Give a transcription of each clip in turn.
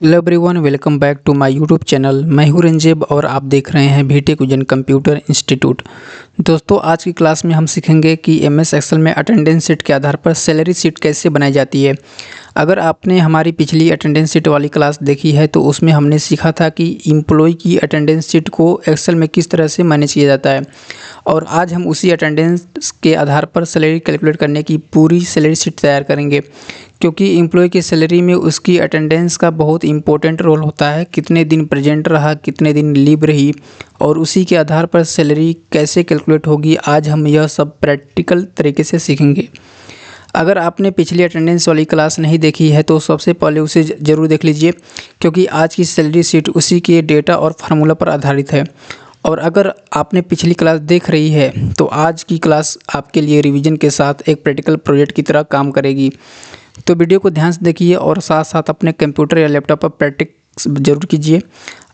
Hello everyone, welcome back to my YouTube channel. मैं हूं रंजेब और आप देख रहे हैं बीटेक विजन कंप्यूटर इंस्टीट्यूट। दोस्तों, आज की क्लास में हम सीखेंगे कि एमएस एक्सेल में अटेंडेंस शीट के आधार पर सैलरी शीट कैसे बनाई जाती है। अगर आपने हमारी पिछली अटेंडेंस शीट वाली क्लास देखी है तो उसमें हमने सीखा था कि एम्प्लॉय की अटेंडेंस शीट को एक्सेल में किस तरह से मैनेज किया जाता है, और आज हम उसी अटेंडेंस के आधार पर सैलरी कैलकुलेट करने की पूरी सैलरी शीट तैयार करेंगे। क्योंकि एम्प्लॉय की सैलरी में उसकी अटेंडेंस का बहुत इंपॉर्टेंट रोल होता है, कितने दिन प्रेजेंट रहा, कितने दिन लीव रही, और उसी के आधार पर सैलरी कैसे कैलकुलेट होगी। आज हम यह सब प्रैक्टिकल तरीके से सीखेंगे। अगर आपने पिछली अटेंडेंस वाली क्लास नहीं देखी है तो सबसे पहले उसे ज़रूर देख लीजिए, क्योंकि आज की सैलरी शीट उसी के डेटा और फार्मूला पर आधारित है। और अगर आपने पिछली क्लास देख रही है तो आज की क्लास आपके लिए रिवीजन के साथ एक प्रैक्टिकल प्रोजेक्ट की तरह काम करेगी। तो वीडियो को ध्यान से देखिए और साथ साथ अपने कंप्यूटर या लैपटॉप पर प्रैक्टिस जरूर कीजिए।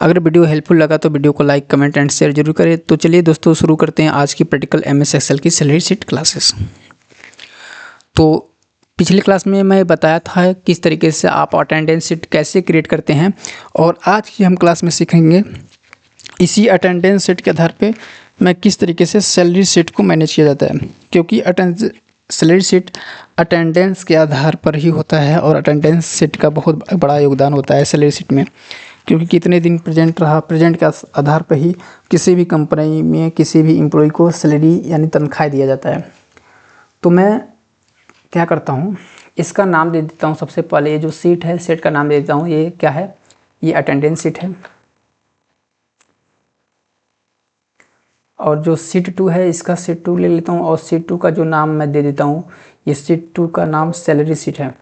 अगर वीडियो हेल्पफुल लगा तो वीडियो को लाइक, कमेंट एंड शेयर जरूर करें। तो चलिए दोस्तों, शुरू करते हैं आज की प्रैक्टिकल एमएस एक्सेल की सैलरी शीट क्लासेस। तो पिछली क्लास में मैं बताया था किस तरीके से आप अटेंडेंस शीट कैसे क्रिएट करते हैं, और आज की हम क्लास में सीखेंगे इसी अटेंडेंस शीट के आधार पे मैं किस तरीके से सैलरी शीट को मैनेज किया जाता है। क्योंकि सैलरी शीट अटेंडेंस के आधार पर ही होता है, और अटेंडेंस शीट का बहुत बड़ा योगदान होता है सैलरी शीट में। क्योंकि कितने दिन प्रेजेंट रहा, प्रेजेंट के आधार पर ही किसी भी कंपनी में किसी भी एम्प्लॉय को सैलरी यानी तनख्वाह दिया जाता है। तो मैं क्या करता हूँ, इसका नाम दे देता हूँ। सबसे पहले ये जो सीट है, सीट का नाम दे देता हूँ। ये क्या है? ये अटेंडेंस सीट है। और जो सीट 2 है, इसका सीट 2 ले लेता हूँ, और सीट 2 का जो नाम मैं दे देता हूँ, ये सीट 2 का नाम सैलरी सीट है।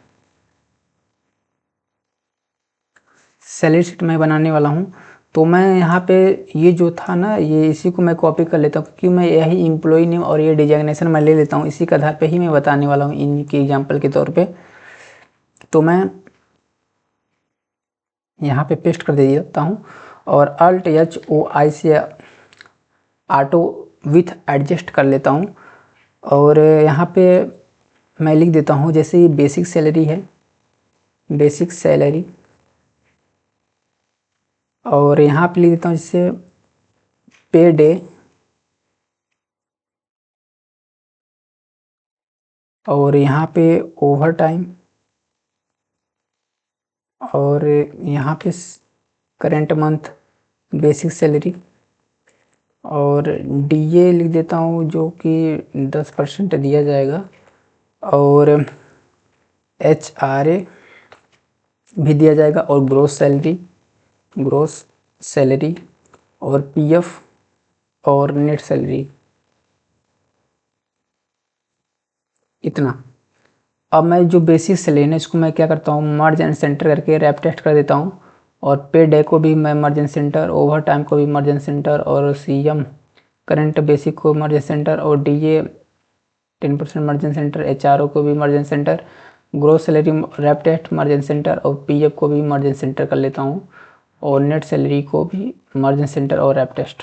सैलरी सीट मैं बनाने वाला हूँ। तो मैं यहाँ पे ये जो था ना, ये इसी को मैं कॉपी कर लेता हूँ, क्योंकि मैं यही एम्प्लॉय नेम और ये डिजाइनेशन मैं ले लेता हूँ। इसी के आधार पे ही मैं बताने वाला हूँ इनके एग्जाम्पल के तौर पे। तो मैं यहाँ पे पेस्ट कर देता हूँ, और अल्ट एच ओ आई से ऑटो विथ एडजस्ट कर लेता हूँ। और यहाँ पे मैं लिख देता हूँ, जैसे ये बेसिक सैलरी है, बेसिक सैलरी। और यहाँ पे लिख देता हूँ जैसे पे डे, और यहाँ पे ओवर टाइम, और यहाँ पे करेंट मंथ बेसिक सैलरी, और डीए लिख देता हूँ जो कि 10% दिया जाएगा, और एचआरए भी दिया जाएगा, और ग्रोस सैलरी, ग्रोस सैलरी, और पीएफ, और नेट सैलरी। इतना। अब मैं जो बेसिक सैलरी है इसको मैं क्या करता हूँ, मर्ज एंड सेंटर करके रैप टेस्ट कर देता हूँ। और पे डे को भी मैं merge and centre, overtime को भी मर्ज एंड सेंटर, और सीएम करंट बेसिक को मर्ज एंड सेंटर, और DA 10% merge and centre, HRA को भी merge and centre, gross salary wrap text merge and centre, और पीएफ को भी मर्ज एंड सेंटर कर लेता हूँ, और नेट सैलरी को भी मर्ज एंड सेंटर और रैप टेस्ट।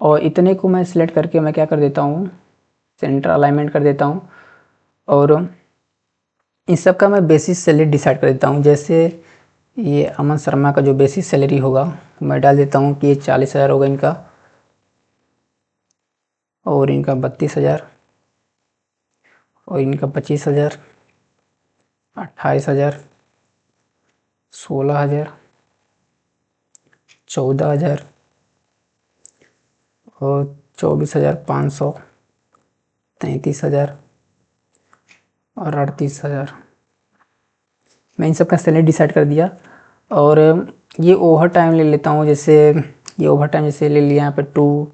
और इतने को मैं सिलेक्ट करके मैं क्या कर देता हूँ, सेंटर अलाइनमेंट कर देता हूँ। और इन सब का मैं बेसिस सैलरी डिसाइड कर देता हूँ। जैसे ये अमन शर्मा का जो बेसिस सैलरी होगा मैं डाल देता हूँ कि ये 40,000 होगा इनका, और इनका 32,000, और इनका 25,000, 28,000, 16,000, 14,000, और 24,500, 33,000, और 38,000। मैं इन सब का सैलरी डिसाइड कर दिया। और ये ओवर टाइम ले लेता हूँ। जैसे ये ओवर टाइम जैसे ले लिया यहाँ पे 2,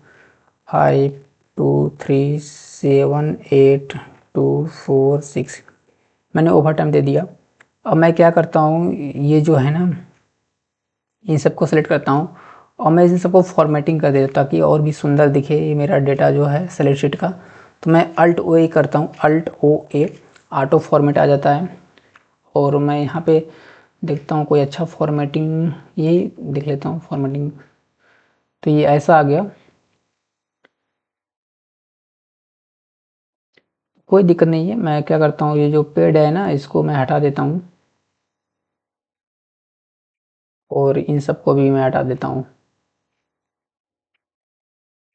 5, 2, 3, 7, 8, 2, 4, 6, मैंने ओवर टाइम दे दिया। अब मैं क्या करता हूँ, ये जो है ना, इन सबको सेलेक्ट करता हूँ, और मैं इन सबको फॉर्मेटिंग कर देता ताकि और भी सुंदर दिखे ये मेरा डेटा जो है सैलरी शीट का। तो मैं अल्ट ओ ए करता हूँ, अल्ट ओ ए, ऑटो फॉर्मेट आ जाता है। और मैं यहाँ पे देखता हूँ कोई अच्छा फॉर्मेटिंग, ये देख लेता हूँ फॉर्मेटिंग। तो ये ऐसा आ गया, कोई दिक्कत नहीं है। मैं क्या करता हूँ, ये जो पेड है ना इसको मैं हटा देता हूँ। और इन सबको भी मैं हटा देता हूँ।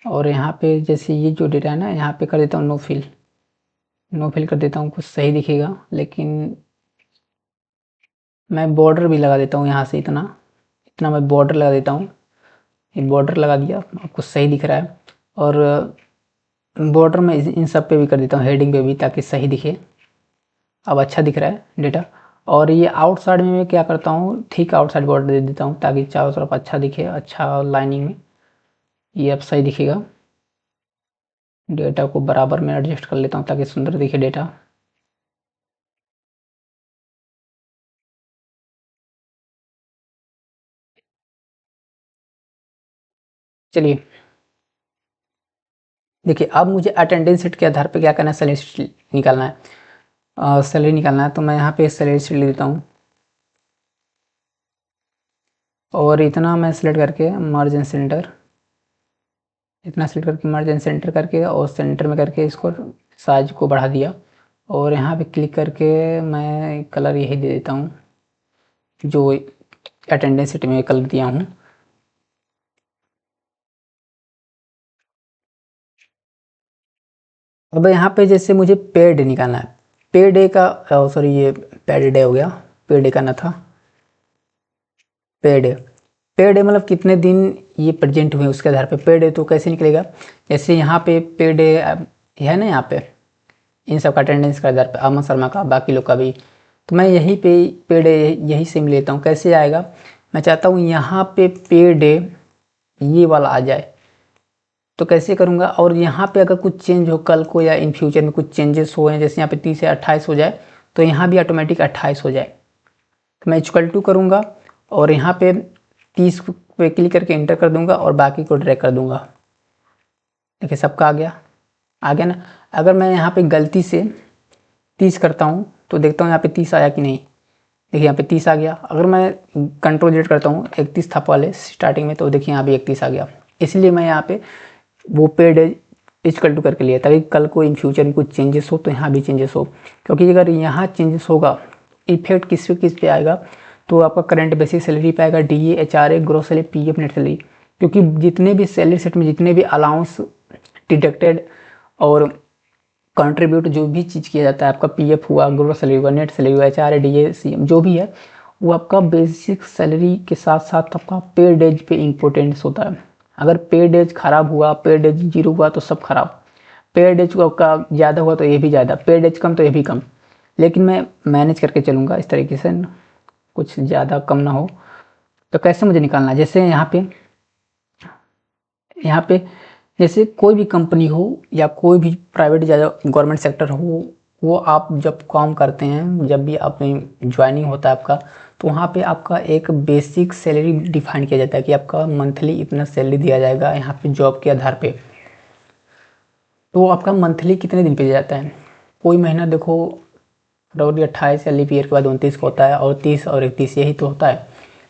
और यहाँ पे जैसे ये जो डेटा है ना, यहाँ पे कर देता हूँ नो फिल। नो फिल कर देता हूँ, कुछ सही दिखेगा। लेकिन मैं बॉर्डर भी लगा देता हूँ यहाँ से, इतना इतना मैं बॉर्डर लगा देता हूँ। ये बॉर्डर लगा दिया, आपको सही दिख रहा है। और बॉर्डर में इन सब पे भी कर देता हूँ, हेडिंग पे भी, ताकि सही दिखे। अब अच्छा दिख रहा है डेटा। और ये आउटसाइड में मैं क्या करता हूँ, ठीक आउटसाइड बॉर्डर दे देता हूँ, ताकि चारों तरफ अच्छा दिखे, अच्छा लाइनिंग में। ये अब सही दिखेगा। डेटा को बराबर में एडजस्ट कर लेता हूँ ताकि सुंदर दिखे डेटा। चलिए देखिए, अब मुझे अटेंडेंस शीट के आधार पर क्या करना है, सैलरी शीट निकालना है। सैलरी निकालना है, तो मैं यहाँ पे सैलरी शीट ले लेता हूँ। और इतना मैं सिलेक्ट करके मार्जिन सेंटर, इतना सिलेक्ट करके मार्जिन सेंटर करके, और सेंटर में करके इसको साइज को बढ़ा दिया। और यहाँ पे क्लिक करके मैं कलर यही दे देता हूँ जो अटेंडेंस शीट में कलर दिया हूँ। अब यहाँ पे जैसे मुझे पेड निकालना है, पे डे का, सॉरी ये पेड डे हो गया, पे डे करना था। पे डे, पे डे मतलब कितने दिन ये प्रेजेंट हुए उसके आधार पे पे डे तो कैसे निकलेगा। जैसे यहाँ पे पे डे है ना, यहाँ पे इन सब का अटेंडेंस के आधार पे, अमन शर्मा का, बाकी लोग का भी। तो मैं यही पे डे यही सेम लेता हूँ। कैसे आएगा, मैं चाहता हूँ यहाँ पे पे डे ये वाला आ जाए। तो कैसे करूँगा, और यहाँ पे अगर कुछ चेंज हो कल को या इन फ्यूचर में कुछ चेंजेस हो, जैसे यहाँ पे 30 से 28 हो जाए, तो यहाँ भी ऑटोमेटिक 28 हो जाए। तो मैं इक्वल टू करूँगा और यहाँ पे 30 पे क्लिक करके इंटर कर दूंगा और बाकी को ड्रैग कर दूंगा। देखिए सबका आ गया ना। अगर मैं यहाँ पे गलती से 30 करता हूँ तो देखता हूँ यहाँ पे 30 आया कि नहीं। देखिए यहाँ पे 30 आ गया। अगर मैं कंट्रोल जेड करता हूँ, 31 था पहले स्टार्टिंग में, तो देखिए यहाँ भी 31 आ गया। इसलिए मैं यहाँ पे वो पेड इक्वल टू करके लिया, ताकि कल को इन फ्यूचर में कुछ चेंजेस हो तो यहाँ भी चेंजेस हो। क्योंकि अगर यहाँ चेंजेस होगा, इफेक्ट किस पे आएगा, तो आपका करंट बेसिक सैलरी पे आएगा, DA, HRA, gross salary, PF, net salary. क्योंकि जितने भी सैलरी सेट में जितने भी अलाउंस डिडक्टेड और कंट्रीब्यूट जो भी चीज़ किया जाता है, आपका पीएफ हुआ, ग्रॉस सैलरी हुआ, नेट सैलरी हुआ, एचआरए, डीए, सीएम जो भी है, वो आपका बेसिक सैलरी के साथ साथ आपका पे डेज पे इम्पोर्टेंस होता है। अगर पे डेज खराब हुआ, पे डेज जीरो हुआ तो सब खराब। पे डेज का ज़्यादा हुआ तो ये भी ज़्यादा, पे डेज कम तो ये भी कम। लेकिन मैं मैनेज करके चलूँगा इस तरीके से, कुछ ज़्यादा कम ना हो। तो कैसे मुझे निकालना है, जैसे यहाँ पे जैसे कोई भी कंपनी हो या कोई भी प्राइवेट या गवर्नमेंट सेक्टर हो, वो आप जब काम करते हैं, जब भी आप ज्वाइनिंग होता है आपका, तो वहाँ पे आपका एक बेसिक सैलरी डिफाइन किया जाता है कि आपका मंथली इतना सैलरी दिया जाएगा यहाँ पे जॉब के आधार पे। तो आपका मंथली कितने दिन पे दिया जाता है, कोई महीना देखो फरवरी 28 या लीप ईयर के बाद 29 को होता है, और 30 और 31 यही तो होता है।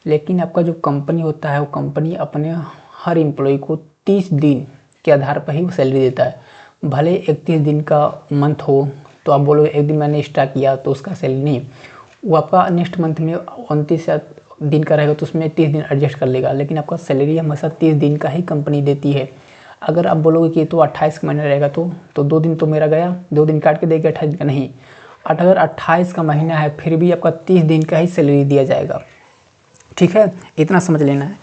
लेकिन आपका जो कंपनी होता है, वो कंपनी अपने हर एम्प्लॉय को 30 दिन के आधार पर ही वो सैलरी देता है। भले 31 दिन का मंथ हो, तो आप बोलोगे एक दिन मैंने एक्स्ट्रा किया तो उसका सैलरी नहीं, वो आपका नेक्स्ट मंथ में 29 दिन का रहेगा तो उसमें 30 दिन एडजस्ट कर लेगा। लेकिन आपका सैलरी हमेशा 30 दिन का ही कंपनी देती है। अगर आप बोलोगे कि तो 28 का महीना रहेगा, तो 2 दिन तो मेरा गया, 2 दिन काट के देगा, 28 दिन का नहीं। अगर 28 का महीना है फिर भी आपका 30 दिन का ही सैलरी दिया जाएगा। ठीक है, इतना समझ लेना है।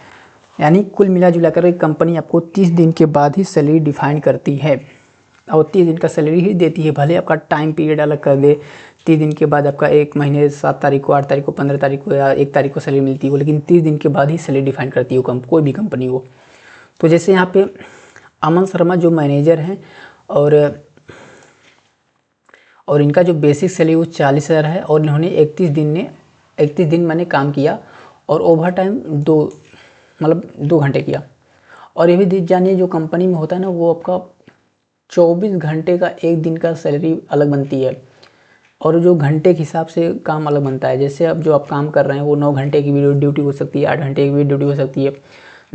यानी कुल मिला जुला कर कंपनी आपको 30 दिन के बाद ही सैलरी डिफाइन करती है, और 30 दिन का सैलरी ही देती है। भले आपका टाइम पीरियड अलग कर दे, 30 दिन के बाद आपका एक महीने 7 तारीख को, 8 तारीख को, 15 तारीख को या 1 तारीख को सैलरी मिलती है, लेकिन 30 दिन के बाद ही सैलरी डिफाइन करती है कोई भी कंपनी हो। तो जैसे यहाँ पे अमन शर्मा जो मैनेजर हैं, और इनका जो बेसिक सैलरी वो 40,000 है, और इन्होंने 31 दिन मैंने काम किया, और ओवर टाइम 2 घंटे किया। और ये भी जानिए, जो कंपनी में होता है ना, वो आपका 24 घंटे का एक दिन का सैलरी अलग बनती है, और जो घंटे के हिसाब से काम अलग बनता है। जैसे अब जो आप काम कर रहे हैं वो 9 घंटे की भी ड्यूटी हो सकती है, 8 घंटे की भी ड्यूटी हो सकती है,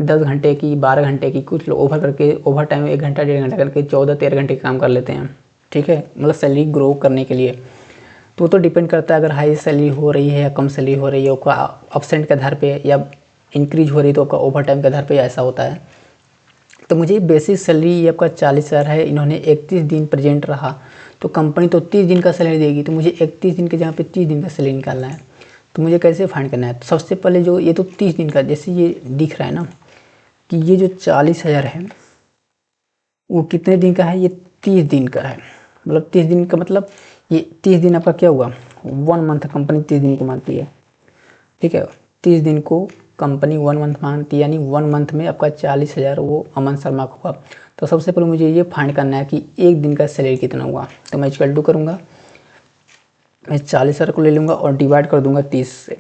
10 घंटे की, 12 घंटे की। कुछ लोग ओवर टाइम 1 घंटा 1.5 घंटा करके 14-13 घंटे काम कर लेते हैं। ठीक है, मतलब सैलरी ग्रो करने के लिए। तो डिपेंड करता है, अगर हाई सैलरी हो रही है या कम सैलरी हो रही है, आपका अपसेंट के आधार पे या इंक्रीज हो रही तो आपका ओवर टाइम के आधार पे ऐसा होता है। तो मुझे बेसिक सैलरी ये आपका 40,000 है, इन्होंने 31 दिन प्रेजेंट रहा तो कंपनी तो 30 दिन का सैलरी देगी, तो मुझे 31 दिन के जहाँ पे 30 दिन का सैलरी निकालना है। तो मुझे कैसे फाइंड करना है? तो सबसे पहले जो ये तो 30 दिन का, जैसे ये दिख रहा है ना कि ये जो 40,000 है वो कितने दिन का है? ये 30 दिन का है। मतलब 30 दिन का मतलब ये 30 दिन आपका क्या हुआ? 1 मंथ कंपनी 30 दिन को मानती है, ठीक है। 30 दिन को कंपनी 1 मंथ मानती है, यानी 1 मंथ में आपका 40,000 वो अमन शर्मा को हुआ। तो सबसे पहले मुझे ये फाइंड करना है कि एक दिन का सैलरी कितना हुआ। तो मैं इक्वल टू करूँगा, मैं 40,000 को ले लूँगा और डिवाइड कर दूंगा 30 से।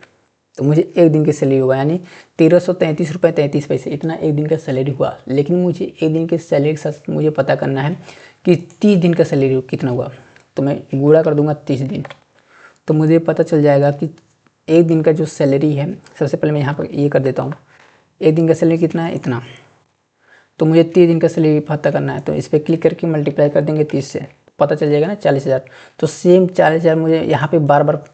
तो मुझे एक दिन की सैलरी होगा, यानी 1333 रुपये 33 पैसे, इतना एक दिन का सैलरी हुआ। लेकिन मुझे एक दिन के सैलरी के साथ मुझे पता करना है कि 30 दिन का सैलरी कितना हुआ। तो मैं गुणा कर दूंगा 30 दिन, तो मुझे पता चल जाएगा कि एक दिन का जो सैलरी है, सबसे पहले मैं यहाँ पर ये कर देता हूँ, एक दिन का सैलरी कितना है? इतना। तो मुझे 30 दिन का सैलरी पता करना है, तो इस पर क्लिक करके मल्टीप्लाई कर देंगे 30 से, पता चल जाएगा ना 40,000। तो सेम 40,000 मुझे यहाँ पे बार बार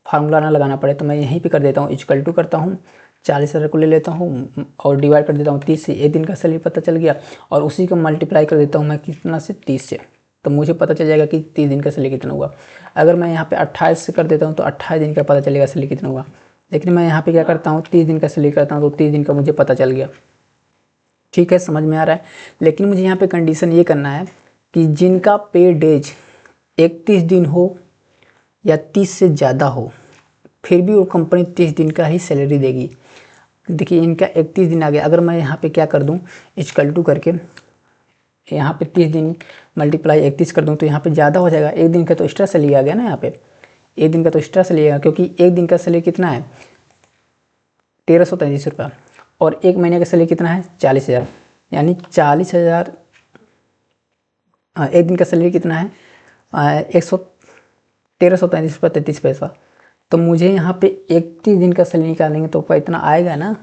फार्मूला ना लगाना पड़े, तो मैं यहीं पे कर देता हूँ, इक्वल टू करता हूँ 40,000 को ले लेता हूँ और डिवाइड कर देता हूँ 30 से। एक दिन का सैलरी पता चल गया और उसी को मल्टीप्लाई कर देता हूँ मैं कितना से? 30 से। तो मुझे पता चल जाएगा कि 30 दिन का सैलरी कितना हुआ। अगर मैं यहाँ पे 28 से कर देता हूँ तो 28 दिन का पता चलेगा सैलरी कितना हुआ। लेकिन मैं यहाँ पे क्या करता हूँ, 30 दिन का सैलरी करता हूँ, तो 30 दिन का मुझे पता चल गया। ठीक है, समझ में आ रहा है। लेकिन मुझे यहाँ पे कंडीशन ये करना है कि जिनका पे डेज 31 दिन हो या 30 से ज़्यादा हो, फिर भी वो कंपनी 30 दिन का ही सैलरी देगी। देखिए इनका 31 दिन आ गया, अगर मैं यहाँ पे क्या कर दूँ, इक्वल टू करके यहाँ पे 30 दिन मल्टीप्लाई 31 कर दूँ तो यहाँ पे ज़्यादा हो जाएगा। एक दिन का तो एक्स्ट्रा सैलरी आ गया ना, यहाँ पे एक दिन का तो एक्स्ट्रा सैलरी आएगा, क्योंकि एक दिन का सैलरी कितना है? 1333 रुपये, और एक महीने का सैलरी कितना है? 40,000, यानी 40,000। एक दिन का सैलरी कितना है? 1333 रुपये 33 पैसा। तो मुझे यहाँ पे 31 दिन का सैलरी निकालेंगे तो इतना आएगा ना।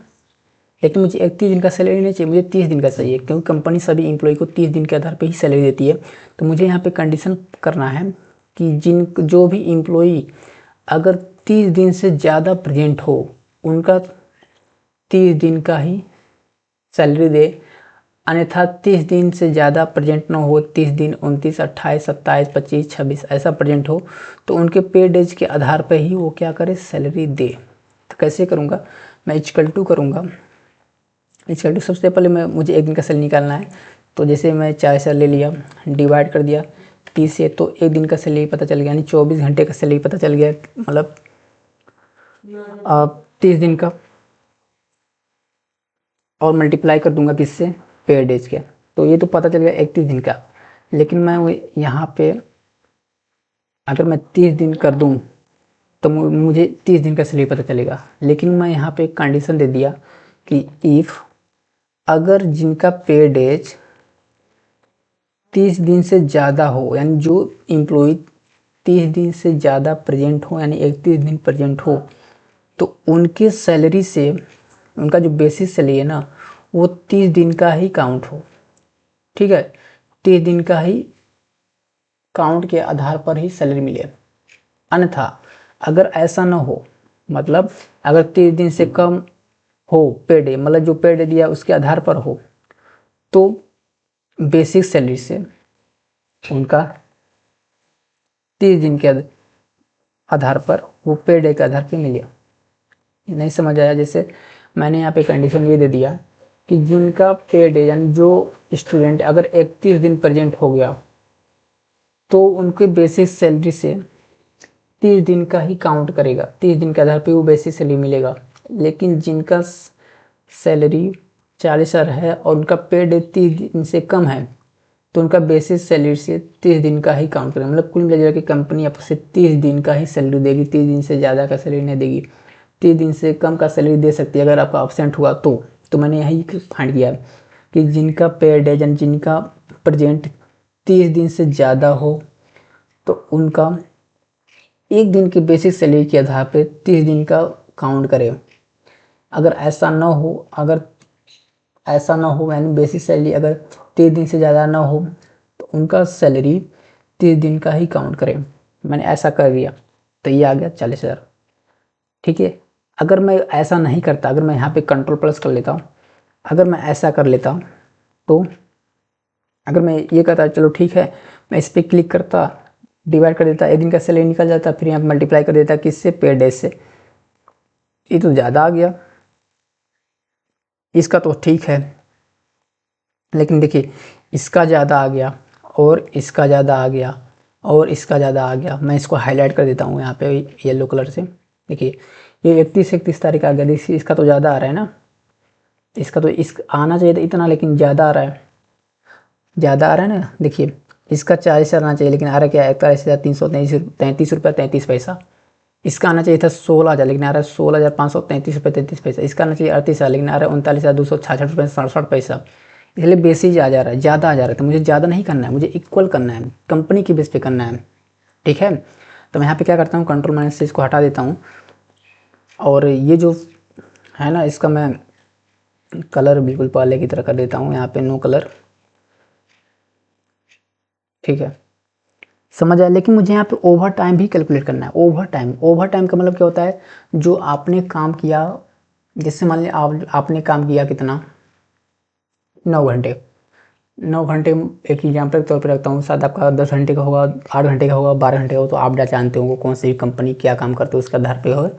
लेकिन मुझे 31 दिन का सैलरी नहीं चाहिए, मुझे 30 दिन का चाहिए, क्योंकि कंपनी सभी एम्प्लॉय को 30 दिन के आधार पे ही सैलरी देती है। तो मुझे यहाँ पे कंडीशन करना है कि जो भी एम्प्लॉय अगर 30 दिन से ज़्यादा प्रेजेंट हो, उनका 30 दिन का ही सैलरी दे। अन्यथा 30 दिन से ज़्यादा प्रेजेंट ना हो, 30 दिन 29 28 27 25 26 ऐसा प्रेजेंट हो, तो उनके पे डेज के आधार पर ही वो क्या करे? सैलरी दे। तो कैसे करूँगा? मैं इक्वल टू करूँगा, इक्वल टू सबसे पहले मुझे एक दिन का सैलरी निकालना है। तो जैसे मैं 40,000 ले लिया, डिवाइड कर दिया 30 से, तो एक दिन का सैलरी पता चल गया, यानी 24 घंटे का सैलरी पता चल गया, मतलब 30 दिन का। और मल्टीप्लाई कर दूंगा किससे? पे डेज के। तो ये तो पता चल गया 31 दिन का। लेकिन मैं यहाँ पे अगर मैं 30 दिन कर दूं तो मुझे 30 दिन का सैलरी पता चलेगा। लेकिन मैं यहाँ पे एक कंडीशन दे दिया कि इफ़ अगर जिनका पे डेज 30 दिन से ज़्यादा हो, यानी जो एम्प्लॉय 30 दिन से ज़्यादा प्रेजेंट हो, यानी 31 दिन प्रेजेंट हो, तो उनके सैलरी से उनका जो बेसिस सैलरी है ना, वो 30 दिन का ही काउंट हो। ठीक है, 30 दिन का ही काउंट के आधार पर ही सैलरी मिले। अन्यथा अगर ऐसा ना हो, मतलब अगर 30 दिन से कम हो पे डे, मतलब जो पे डे दिया उसके आधार पर हो, तो बेसिक सैलरी से उनका 30 दिन के आधार पर वो पे डे के आधार पर मिले। नहीं समझ आया? जैसे मैंने यहाँ पे कंडीशन ये दे दिया कि जिनका पे डे, यानी जो स्टूडेंट अगर 31 दिन प्रेजेंट हो गया, तो उनके बेसिक सैलरी से 30 दिन का ही काउंट करेगा, 30 दिन के आधार पे वो बेसिक सैलरी मिलेगा। लेकिन जिनका सैलरी 40,000 है और उनका पे डे 30 दिन से कम है, तो उनका बेसिस सैलरी से 30 दिन का ही काउंट करेगा। मतलब कुल मिला के कंपनी आपसे 30 दिन का ही सैलरी देगी, 30 दिन से ज़्यादा का सैलरी नहीं देगी। 30 दिन से कम का सैलरी दे सकती है अगर आपका एब्सेंट हुआ तो मैंने यही फाइंड किया कि जिनका पे डे, जिनका प्रेजेंट 30 दिन से ज़्यादा हो, तो उनका एक दिन के बेसिक सैलरी के आधार पे 30 दिन का काउंट करें। अगर ऐसा ना हो यानी बेसिक सैलरी अगर 30 दिन से ज़्यादा ना हो, तो उनका सैलरी 30 दिन का ही काउंट करें। मैंने ऐसा कर दिया, तो ये आ गया 40,000। ठीक है, अगर मैं ऐसा नहीं करता, अगर मैं यहाँ पे कंट्रोल प्लस कर लेता, अगर मैं ऐसा कर लेता, तो अगर मैं ये कहता चलो ठीक है, मैं इस पर क्लिक करता, डिवाइड कर देता, एक दिन का सैलरी निकल जाता, फिर यहाँ पे मल्टीप्लाई कर देता किससे, पेड डेज से। ये तो ज़्यादा आ गया, इसका तो ठीक है, लेकिन देखिए इसका ज़्यादा आ गया और इसका ज़्यादा आ गया और इसका ज़्यादा आ गया। मैं इसको हाईलाइट कर देता हूँ यहाँ पे येलो कलर से। देखिए ये 31 तारीख आ गया, देखिए इसका तो ज़्यादा आ रहा है ना, इसका तो इस आना चाहिए था इतना, लेकिन ज़्यादा आ रहा है, ज़्यादा आ रहा है ना। देखिए इसका 40 आना चाहिए, लेकिन आ रहा क्या है, 41,333 रुपये 33 पैसा। इसका आना चाहिए था 16,000, लेकिन आ रहा है 16,533 रुपये 33 पैसा। इसका आना चाहिए 38,000, लेकिन आ रहा है 39,266 रुपये 67 पैसा। इसलिए बेसिज आ जा रहा है, ज़्यादा आ जा रहा है। तो मुझे ज़्यादा नहीं करना है, मुझे इक्वल करना है, कंपनी की बेस पे करना है, ठीक है। तो मैं यहाँ पे क्या करता हूँ, कंट्रोल माइनस से इसको हटा देता हूँ, और ये जो है ना, इसका मैं कलर बिल्कुल पहले की तरह कर देता हूँ, यहाँ पे नो कलर, ठीक है, समझ आया। लेकिन मुझे यहाँ पे ओवर टाइम भी कैलकुलेट करना है। ओवर टाइम का मतलब क्या होता है, जो आपने काम किया, जैसे मान लिया आपने काम किया कितना, 9 घंटे। 9 घंटे एक एग्जाम्पल के तौर पर रखता हूँ, शायद आपका 10 घंटे का होगा, 8 घंटे का होगा, 12 घंटे का हो, तो आप जानते होंगे कौन सी कंपनी क्या काम करते हो उसके आधार पे हो।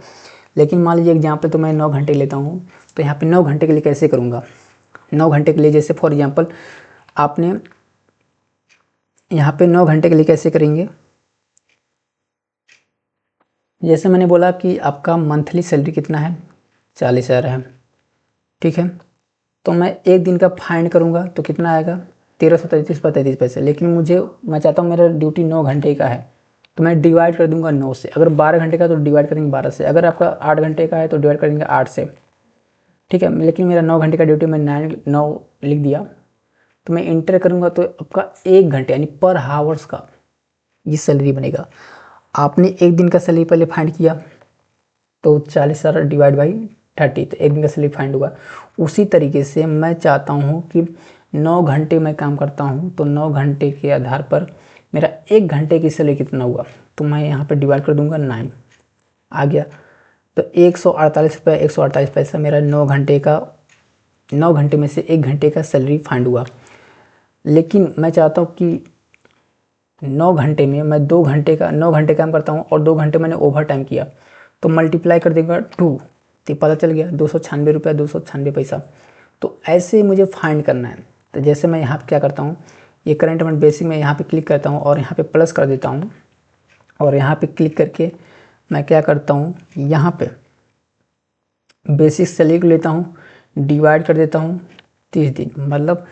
लेकिन मान लीजिए एग्जाम्पल तो मैं 9 घंटे लेता हूँ, तो यहाँ पे 9 घंटे के लिए कैसे करूँगा। 9 घंटे के लिए जैसे फॉर एग्जाम्पल आपने यहाँ पे 9 घंटे के लिए कैसे करेंगे, जैसे मैंने बोला कि आपका मंथली सैलरी कितना है, 40,000 है, ठीक है। तो मैं एक दिन का फाइंड करूँगा तो कितना आएगा, 1333 पैसे। लेकिन मैं चाहता हूँ मेरा ड्यूटी 9 घंटे का है, तो मैं डिवाइड कर दूंगा 9 से। अगर 12 घंटे का तो डिवाइड करेंगे 12 से। अगर आपका 8 घंटे का है तो डिवाइड करेंगे 8 से, ठीक है। लेकिन मेरा 9 घंटे का ड्यूटी मैं 9 लिख दिया, तो मैं इंटर करूँगा तो आपका 1 घंटे यानी पर हावर्स का ये सैलरी बनेगा। आपने एक दिन का सैलरी पहले फाइंड किया, तो 40,000 डिवाइड बाई 30, तो एक दिन का सैलरी फाइंड हुआ। उसी तरीके से मैं चाहता हूँ कि 9 घंटे मैं काम करता हूँ, तो 9 घंटे के आधार पर मेरा 1 घंटे की सैलरी कितना हुआ, तो मैं यहाँ पे डिवाइड कर दूंगा 9, आ गया। तो 148 रुपये 148 पैसा मेरा 9 घंटे का, 9 घंटे में से 1 घंटे का सैलरी फाइंड हुआ। लेकिन मैं चाहता हूँ कि 9 घंटे में मैं 2 घंटे का, 9 घंटे काम करता हूँ और 2 घंटे मैंने ओवर टाइम किया, तो मल्टीप्लाई कर देगा 2, तो पता चल गया 296 रुपये 296 पैसा। तो ऐसे ही मुझे फाइंड करना है। तो जैसे मैं यहाँ पे क्या करता हूँ, ये करंट अमाउंट बेसिक में यहाँ पे क्लिक करता हूँ और यहाँ पे प्लस कर देता हूँ, और यहाँ पे क्लिक करके मैं क्या करता हूँ, यहाँ पे बेसिक सैलरी को लेता हूँ, डिवाइड कर देता हूँ 30 दिन। मतलब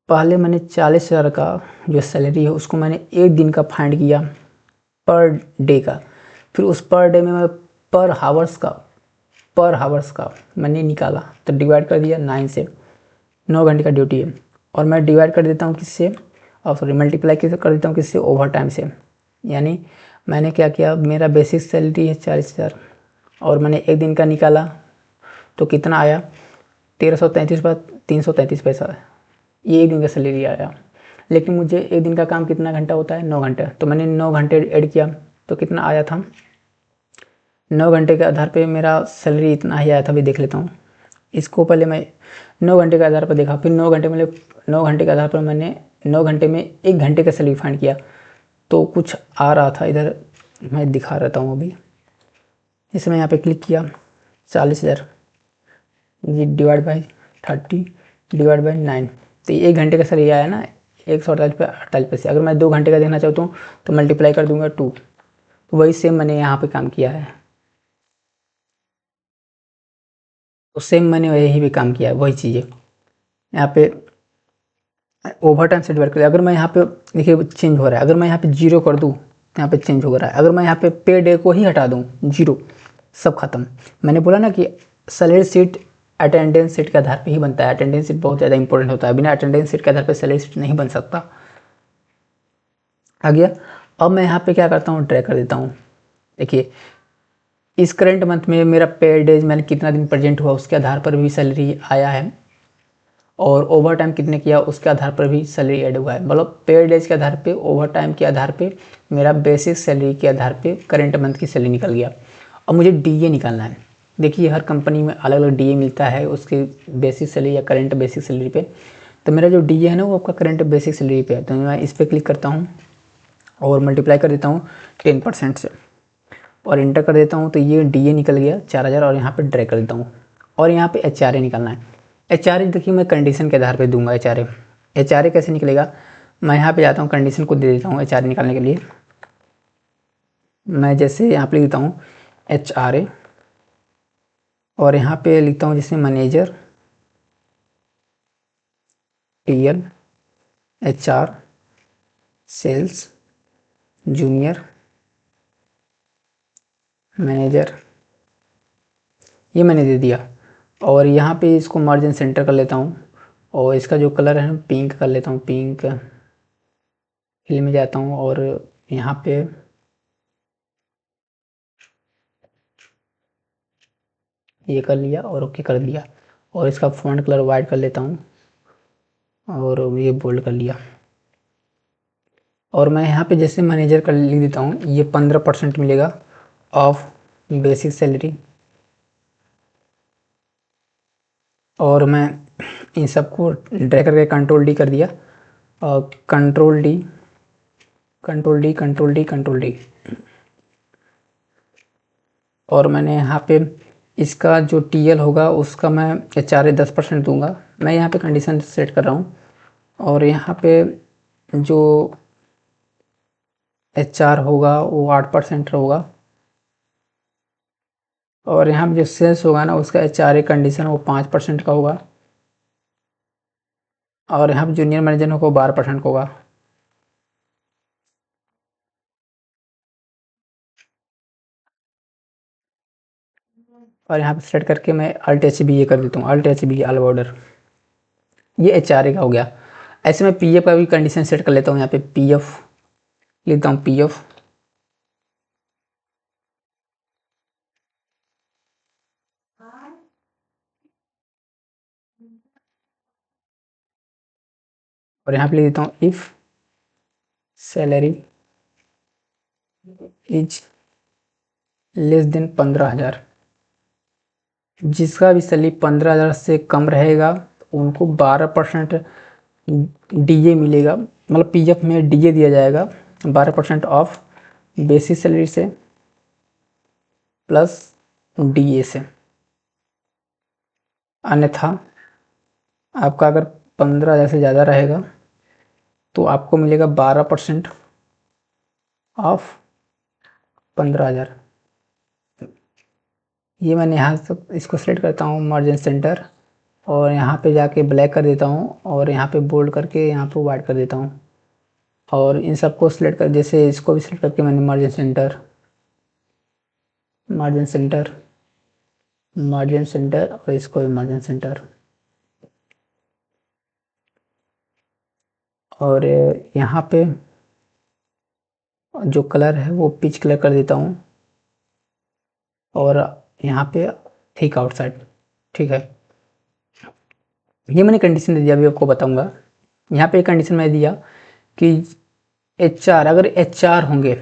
पहले मैंने 40,000 का जो सैलरी है उसको मैंने एक दिन का फाइंड किया पर डे का, फिर उस पर डे में मैं पर हावर्स का मैंने निकाला, तो डिवाइड कर दिया 9 से। 9 घंटे का ड्यूटी है, और मैं डिवाइड कर देता हूँ किससे, और सॉरी मल्टीप्लाई कर देता हूँ किससे, ओवर टाइम से। यानी मैंने क्या किया, मेरा बेसिक सैलरी है 40,000 और मैंने एक दिन का निकाला, तो कितना आया, 1333 पैसा, ये एक दिन का सैलरी आया। लेकिन मुझे एक दिन का काम कितना घंटा होता है, 9 घंटे, तो मैंने 9 घंटे ऐड किया, तो कितना आया था, 9 घंटे के आधार पे मेरा सैलरी इतना ही आया था। अभी देख लेता हूँ इसको, पहले मैं 9 घंटे के आधार पर देखा, फिर 9 घंटे के आधार पर मैंने 9 घंटे में 1 घंटे का सैलरी फाइंड किया, तो कुछ आ रहा था इधर, मैं दिखा रहता हूँ अभी। जैसे मैं यहाँ पे क्लिक किया 40,000 ये डिवाइड बाई 30 डिवाइड बाई 9, तो ये 1 घंटे का सैलरी आया ना, 148 पैसे। अगर मैं 2 घंटे का देखना चाहता हूँ तो मल्टीप्लाई कर दूंगा 2, तो वही सेम मैंने यहाँ पे काम किया है, तो सेम मैंने यही भी काम किया है, वही चीज़ें यहाँ पे ओवर टाइम से डिवाइड कर। अगर मैं यहाँ पे देखिए चेंज हो रहा है, अगर मैं यहाँ पे 0 कर दूँ तो यहाँ पे चेंज हो रहा है। अगर मैं यहाँ पे पे डे को ही हटा दूँ 0, सब खत्म। मैंने बोला ना कि सैलरी शीट अटेंडेंस शीट के आधार पे ही बनता है। अटेंडेंस शीट बहुत ज़्यादा इंपॉर्टेंट होता है, बिना अटेंडेंस शीट के आधार पे सैलरी शीट नहीं बन सकता। आ गया। अब मैं यहाँ पे क्या करता हूँ, ड्रैग कर देता हूँ। देखिए इस करेंट मंथ में मेरा पे डेज मैंने कितना दिन प्रेजेंट हुआ उसके आधार पर भी सैलरी आया है, और ओवर टाइम कितने किया उसके आधार पर भी सैलरी ऐड हुआ है। मतलब पे डेज के आधार पे, ओवर टाइम के आधार पे, मेरा बेसिक सैलरी के आधार पे करेंट मंथ की सैलरी निकल गया। अब मुझे डीए निकालना है। देखिए हर कंपनी में अलग अलग डीए मिलता है उसके बेसिक सैलरी या करंट बेसिक सैलरी पे। तो मेरा जो डीए है ना वो आपका करंट बेसिक सैलरी पे है, तो मैं इस पर क्लिक करता हूँ और मल्टीप्लाई कर देता हूँ 10% से और इंटर कर देता हूँ। तो ये डीए निकल गया 4000 और यहाँ पे ड्रैग कर देता हूँ और यहाँ पे एचआरए निकालना है। एचआरए देखिए मैं कंडीशन के आधार पे दूंगा एचआरए। एचआरए कैसे निकलेगा, मैं यहाँ पे जाता हूँ कंडीशन को दे देता हूँ एचआरए निकालने के लिए। मैं जैसे यहाँ पे लिख देता हूँ एचआरए और यहाँ पे लिखता हूँ जैसे manager, TL, HR, sales, junior manager, ये मैंने दे दिया। और यहाँ पे इसको मार्जिन सेंटर कर लेता हूँ और इसका जो कलर है पिंक कर लेता हूँ। पिंक फिल में जाता हूँ और यहाँ पे ये कर लिया और ओके कर दिया और इसका फॉन्ट कलर वाइट कर लेता हूँ और ये बोल्ड कर लिया। और मैं यहाँ पे जैसे मैनेजर का लिख देता हूँ, ये 15% मिलेगा ऑफ बेसिक सैलरी। और मैं इन सबको ड्रैग करके कंट्रोल डी कर दिया और control D control D control D control D. और मैंने यहाँ पे इसका जो टीएल होगा उसका मैं एचआरए 10% दूंगा। मैं यहाँ पे कंडीशन सेट कर रहा हूँ और यहाँ पे जो एचआर होगा वो 8% होगा और यहाँ पे जो सेल्स होगा ना उसका एचआरए कंडीशन वो 5% का होगा और यहाँ पे जूनियर मैनेजर होगा 12% का होगा। और यहाँ पे सेट करके मैं अल्ट एच बी ए कर देता हूँ, Alt H B all border. ये एचआरए का हो गया। ऐसे मैं पीएफ का भी कंडीशन सेट कर लेता हूँ। यहाँ पे पीएफ लिखता हूँ पीएफ और यहाँ पे लिख देता हूँ if salary is less than 15,000। जिसका भी सैलरी 15,000 से कम रहेगा उनको 12% डीए मिलेगा, मतलब पीएफ में डीए दिया जाएगा 12% ऑफ बेसिक सैलरी से प्लस डीए से। अन्यथा आपका अगर 15,000 से ज़्यादा रहेगा तो आपको मिलेगा 12% ऑफ 15,000। ये मैंने यहाँ से इसको सेलेक्ट करता हूँ मार्जिन सेंटर और यहाँ पे जाके ब्लैक कर देता हूँ और यहाँ पे बोल्ड करके यहाँ पे वाइट कर देता हूँ। और इन सबको सिलेक्ट कर, जैसे इसको भी सिलेक्ट करके मैंने margin centre margin centre margin centre और इसको भी मार्जिन सेंटर। और यहाँ पे जो कलर है वो पिच कलर कर देता हूँ और यहाँ पे थिक आउटसाइड। ठीक है, ये मैंने कंडीशन दे दिया, अभी आपको बताऊंगा। यहाँ पे कंडीशन मैं दिया कि एचआर, अगर एचआर होंगे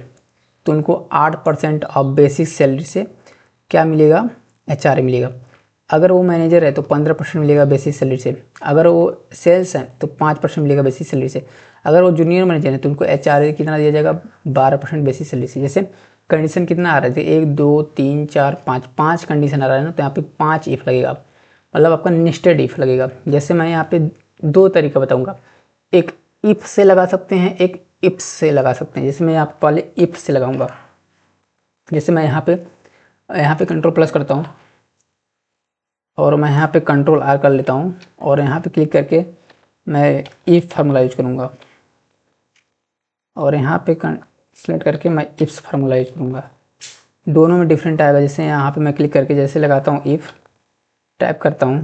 तो उनको 8% ऑफ बेसिक सैलरी से क्या मिलेगा, एचआर मिलेगा। अगर वो मैनेजर है तो 15% मिलेगा बेसिक सैलरी से। अगर वो सेल्स है तो 5% मिलेगा बेसिक सैलरी से। अगर वो जूनियर मैनेजर है तो उनको एचआर कितना दिया जाएगा, 12% बेसिक सैलरी से। जैसे कंडीशन कितना आ रहा है, 1 2 3 4 5, 5 कंडीशन आ रहा है ना, तो यहाँ पे 5 इफ लगेगा, मतलब आपका नेस्टेड इफ लगेगा। जैसे मैं यहाँ पे 2 तरीका बताऊंगा, एक इफ से लगा सकते हैं, एक इफ से लगा सकते हैं। जैसे मैं यहाँ पे पहले इफ से लगाऊंगा। जैसे मैं यहाँ पे कंट्रोल प्लस करता हूँ और मैं यहाँ पे कंट्रोल आर कर लेता हूँ और यहाँ पे क्लिक करके मैं इफ फार्मूला यूज करूँगा और यहाँ पे सेलेक्ट करके मैं इफ्स फार्मूला यूज करूँगा। दोनों में डिफरेंट आएगा। जैसे यहाँ पे मैं क्लिक करके जैसे लगाता हूँ इफ, टाइप करता हूँ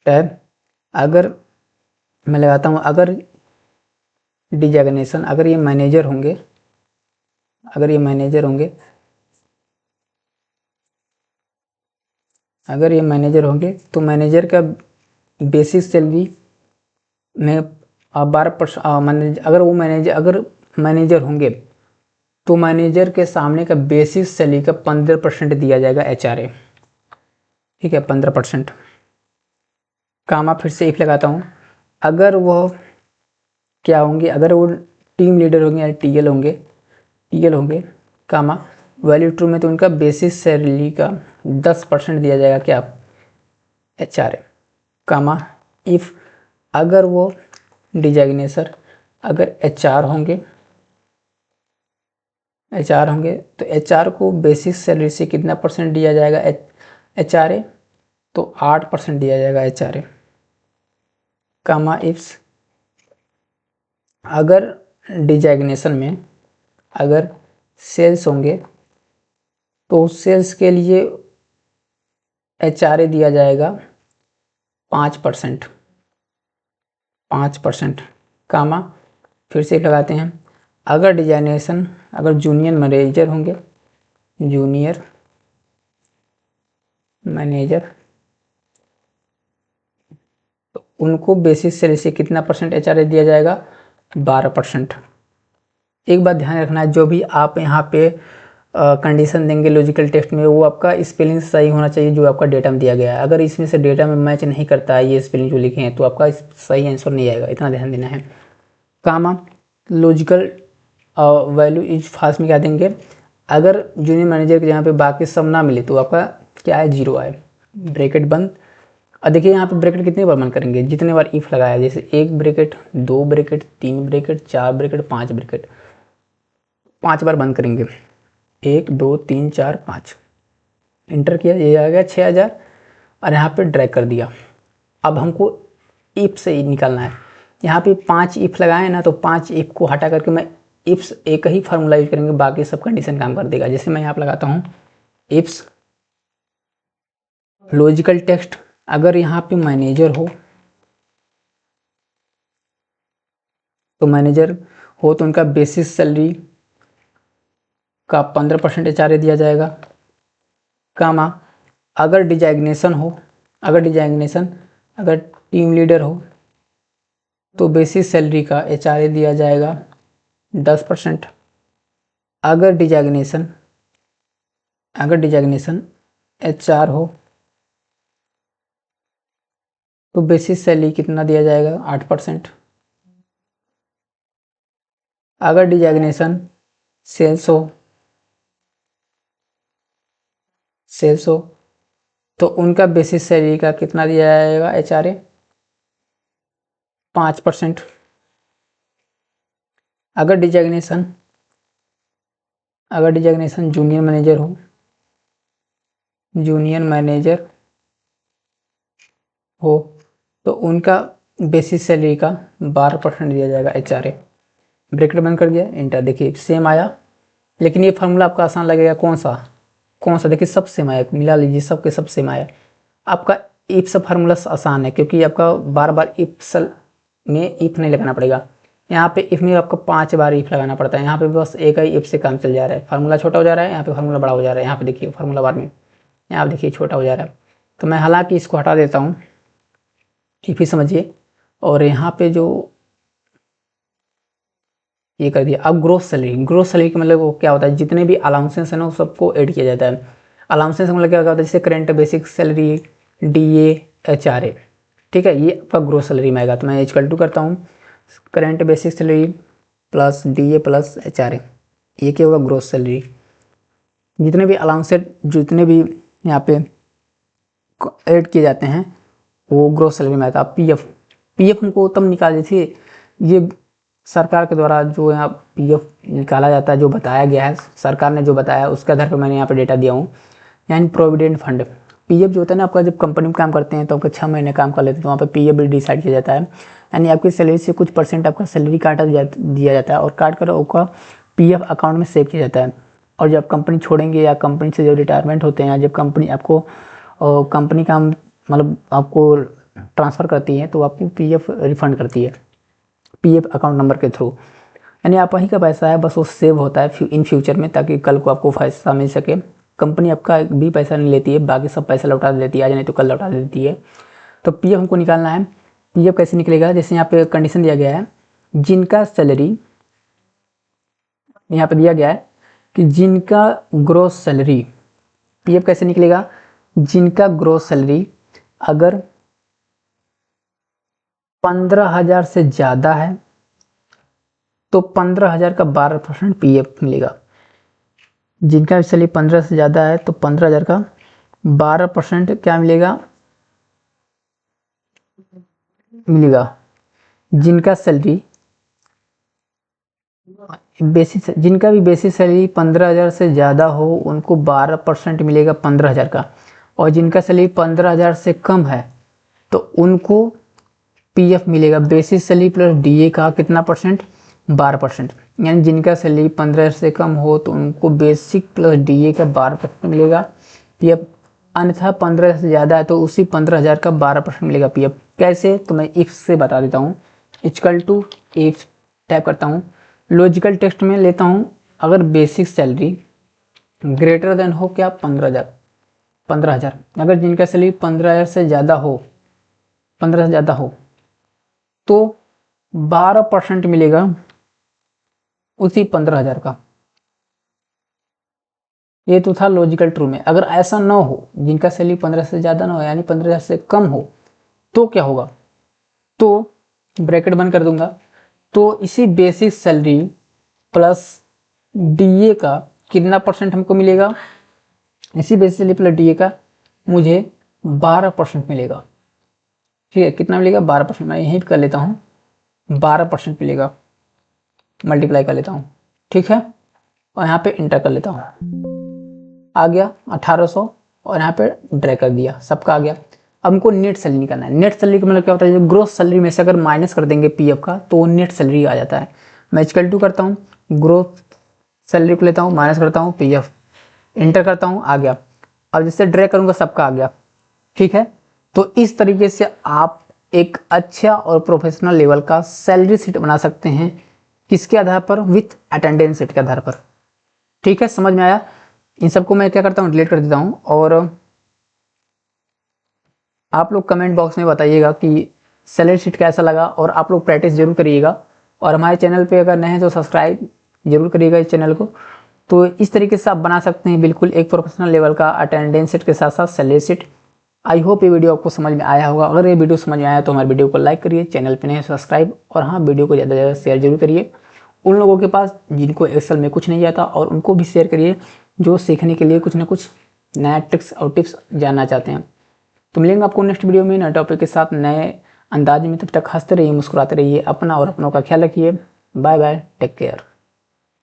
टैब, अगर मैं लगाता हूँ अगर डिजाइनेशन, अगर ये मैनेजर होंगे, अगर ये मैनेजर होंगे अगर ये मैनेजर होंगे तो मैनेजर का बेसिक सैलरी में 12%, अगर मैनेजर होंगे तो मैनेजर के सामने का बेसिक सैलरी का 15% दिया जाएगा HRA, ठीक है, 15%। कामा फिर से इफ लगाता हूँ, अगर वह क्या होंगे, अगर वो टीम लीडर होंगे या टीएल होंगे कामा वैल्यू ट्रू में, तो उनका बेसिक सैलरी का 10% दिया जाएगा क्या, HRA, कामा इफ अगर वो डिजाइनेसर अगर HR होंगे तो HR को बेसिक सैलरी से कितना परसेंट दिया जाएगा, HRA, तो 8% दिया जाएगा HRA, कामा इफ्स अगर डिजाइनेशन में अगर सेल्स होंगे तो सेल्स के लिए HRA दिया जाएगा 5%, कामा फिर से लगाते हैं, अगर डिजाइनेशन अगर जूनियर मैनेजर तो उनको बेसिक सैलरी से कितना परसेंट HRA दिया जाएगा, 12%। एक बात ध्यान रखना है, जो भी आप यहाँ पे कंडीशन देंगे लॉजिकल टेस्ट में, वो आपका स्पेलिंग सही होना चाहिए जो आपका डेटा में दिया गया है। अगर इसमें से डेटा में मैच नहीं करता है ये स्पेलिंग जो लिखे हैं, तो आपका सही आंसर नहीं आएगा, इतना ध्यान देना है। कामा लॉजिकल वैल्यू इज फास्ट में क्या देंगे, अगर जूनियर मैनेजर के यहाँ पे बाकी सब ना मिले तो आपका क्या है, 0 आए, ब्रैकेट बंद। अब देखिए यहाँ पे ब्रैकेट कितने बार बंद करेंगे, जितने बार इफ लगाया, जैसे 1 bracket 2 bracket 3 bracket 4 bracket 5 bracket, 5 बार बंद करेंगे, 1 2 3 4 5, इंटर किया, ये आ गया 6000 और यहाँ पे ड्रैग कर दिया। अब हमको इफ से निकालना है, यहाँ पे 5 इफ लगाए ना, तो 5 इफ को हटा करके मैं इफ्स एक ही फार्मूला यूज करेंगे, बाकी सब कंडीशन काम कर देगा। जैसे मैं यहाँ पे लगाता हूँ इफ्स लॉजिकल टेक्स्ट, अगर यहाँ पे मैनेजर हो तो उनका बेसिस सैलरी का 15% HRA दिया जाएगा, कामा अगर डिजाइग्नेशन अगर टीम लीडर हो तो बेसिस सैलरी का HRA दिया जाएगा 10%। अगर डिजाइग्नेशन HR हो तो बेसिस सैलरी कितना दिया जाएगा, 8%। अगर डिजाइग्नेशन सेल्स हो तो उनका बेसिस सैलरी का कितना दिया जाएगा, HRA 5%। अगर डिजाइग्नेशन जूनियर मैनेजर हो तो उनका बेसिस सैलरी का 12% दिया जाएगा HRA, ब्रैकेट बंद कर दिया, इंटर। देखिए सेम आया, लेकिन ये फार्मूला आपका आसान लगेगा, कौन सा, देखिए सब सेम आया, मिला लीजिए सबके सब सेम आया। आपका इफ सब फार्मूला आसान है, क्योंकि आपका बार बार इफ में इफ नहीं लगाना पड़ेगा। यहाँ पे इफ में आपको 5 बार इफ लगाना पड़ता है, यहाँ पे बस एक ही इफ से काम चल जा रहा है, फार्मूला छोटा हो जा रहा है, यहाँ पे फार्मूला बड़ा हो जा रहा है। यहाँ पे देखिए फार्मूला बार में यहाँ देखिए छोटा हो जा रहा है, तो मैं हालांकि इसको हटा देता हूँ, इफ ही समझिए, और यहाँ पे जो ये कर दिया। अब ग्रोथ सैलरी का मतलब वो क्या होता है, जितने भी अलाउंसेस है ना, वो सबको ऐड किया जाता है। अलाउंसेस मतलब क्या होता है, जैसे current basic salary, DA, HRA, ठीक है, ये आपका ग्रोथ सैलरी में आएगा। तो मैं इक्वल टू करता हूँ current basic salary plus DA plus HRA, ये क्या होगा, ग्रोथ सैलरी। जितने भी अलाउंसेस जितने भी यहाँ पे ऐड किए जाते हैं वो ग्रोथ सैलरी में आता है। PF हमको तब निकाल दी थी, ये सरकार के द्वारा जो यहाँ PF निकाला जाता है, जो बताया गया है, सरकार ने जो बताया उसके आधार पर मैंने यहाँ पे डेटा दिया हूँ। यानी प्रोविडेंट फंड, PF जो होता है ना आपका, जब कंपनी में काम करते हैं तो आपका 6 महीने काम कर लेते हैं, तो वहाँ पे PF भी डिसाइड किया जाता है। यानी आपकी सैलरी से कुछ परसेंट आपका सैलरी काटा दिया जाता है, और काट कर आपका PF अकाउंट में सेव किया जाता है। और जब कंपनी छोड़ेंगे या कंपनी से जब रिटायरमेंट होते हैं, या जब कंपनी आपको कंपनी का मतलब आपको ट्रांसफ़र करती है, तो आपको PF रिफंड करती है, PF अकाउंट नंबर के थ्रू। यानी आप वहीं का पैसा है, बस वो सेव होता है इन फ्यूचर में, ताकि कल को आपको पैसा मिल सके। कंपनी आपका भी पैसा नहीं लेती है, बाकी सब पैसा लौटा देती है, आज नहीं तो कल लौटा देती है। तो PF हमको निकालना है। PF कैसे निकलेगा, जैसे यहाँ पे कंडीशन दिया गया है, जिनका सैलरी यहाँ पे दिया गया है कि जिनका ग्रोस सैलरी पीएफ कैसे निकलेगा, जिनका ग्रोस सैलरी अगर 15,000 से ज़्यादा है तो 15,000 का 12% पीएफ मिलेगा। जिनका सैलरी 15 से ज़्यादा है तो 15,000 का 12% क्या मिलेगा, जिनका सैलरी जिनका भी बेसिक सैलरी 15,000 से ज़्यादा हो उनको 12% मिलेगा 15,000 का, और जिनका सैलरी 15,000 से कम है तो उनको पीएफ मिलेगा बेसिक सैलरी प्लस डीए का कितना परसेंट, 12%। यानी जिनका सैलरी 15,000 से कम हो तो उनको बेसिक प्लस डीए का 12% मिलेगा पीएफ, अन्यथा 15,000 से ज़्यादा है तो उसी 15,000 का 12% मिलेगा पीएफ। कैसे, तो मैं इफ से बता देता हूँ। इक्वल टू इफ टाइप करता हूँ, लॉजिकल टेक्स्ट में लेता हूँ, अगर बेसिक सैलरी ग्रेटर देन हो क्या 15,000, अगर जिनका सैलरी 15,000 से ज़्यादा हो, 15 से ज़्यादा हो तो 12% मिलेगा उसी 15,000 का। ये तो था लॉजिकल ट्रू में। अगर ऐसा ना हो, जिनका सैलरी 15 से ज़्यादा ना हो यानी 15,000 से कम हो तो क्या होगा, तो ब्रैकेट बंद कर दूंगा, तो इसी बेसिक सैलरी प्लस डीए का कितना परसेंट हमको मिलेगा, इसी बेसिक सैलरी प्लस डीए का मुझे 12% मिलेगा। ठीक है, कितना मिलेगा, 12%। मैं यहीं कर लेता हूँ, 12% मिलेगा, मल्टीप्लाई कर लेता हूँ। ठीक है, और यहाँ पे इंटर कर लेता हूँ, आ गया 1800, और यहाँ पे ड्रैग कर दिया, सबका आ गया। अब हमको नेट सैलरी निकालना है। नेट सैलरी का मतलब क्या होता है, ग्रोस सैलरी में से अगर माइनस कर देंगे पीएफ का तो नेट सैलरी आ जाता है। मैं इक्वल टू करता हूँ, ग्रोस सैलरी को लेता हूँ, माइनस करता हूँ पीएफ, इंटर करता हूँ, आ गया। अब जिससे ड्रैग करूँगा सबका आ गया। ठीक है, तो इस तरीके से आप एक अच्छा और प्रोफेशनल लेवल का सैलरी शीट बना सकते हैं। किसके आधार पर, विथ अटेंडेंस शीट के आधार पर। ठीक है, समझ में आया। इन सबको मैं क्या करता हूँ, डिलीट कर देता हूँ, और आप लोग कमेंट बॉक्स में बताइएगा कि सैलरी शीट कैसा लगा, और आप लोग प्रैक्टिस जरूर करिएगा। और हमारे चैनल पे अगर नए हैं तो सब्सक्राइब जरूर करिएगा इस चैनल को। तो इस तरीके से आप बना सकते हैं बिल्कुल एक प्रोफेशनल लेवल का अटेंडेंस शीट के साथ साथ सैलरी शीट। आई होप ये वीडियो आपको समझ में आया होगा। अगर ये वीडियो समझ में आया तो हमारे वीडियो को लाइक करिए, चैनल पे नए सब्सक्राइब, और हाँ, वीडियो को ज़्यादा से ज़्यादा शेयर जरूर करिए उन लोगों के पास जिनको एक्सेल में कुछ नहीं आता, और उनको भी शेयर करिए जो सीखने के लिए कुछ ना कुछ नया ट्रिक्स और टिप्स जानना चाहते हैं। तो मिलेंगे आपको नेक्स्ट वीडियो में नए टॉपिक के साथ, नए अंदाज में। तब तक हंसते रहिए, मुस्कुराते रहिए, अपना और अपनों का ख्याल रखिए। Bye bye, take care.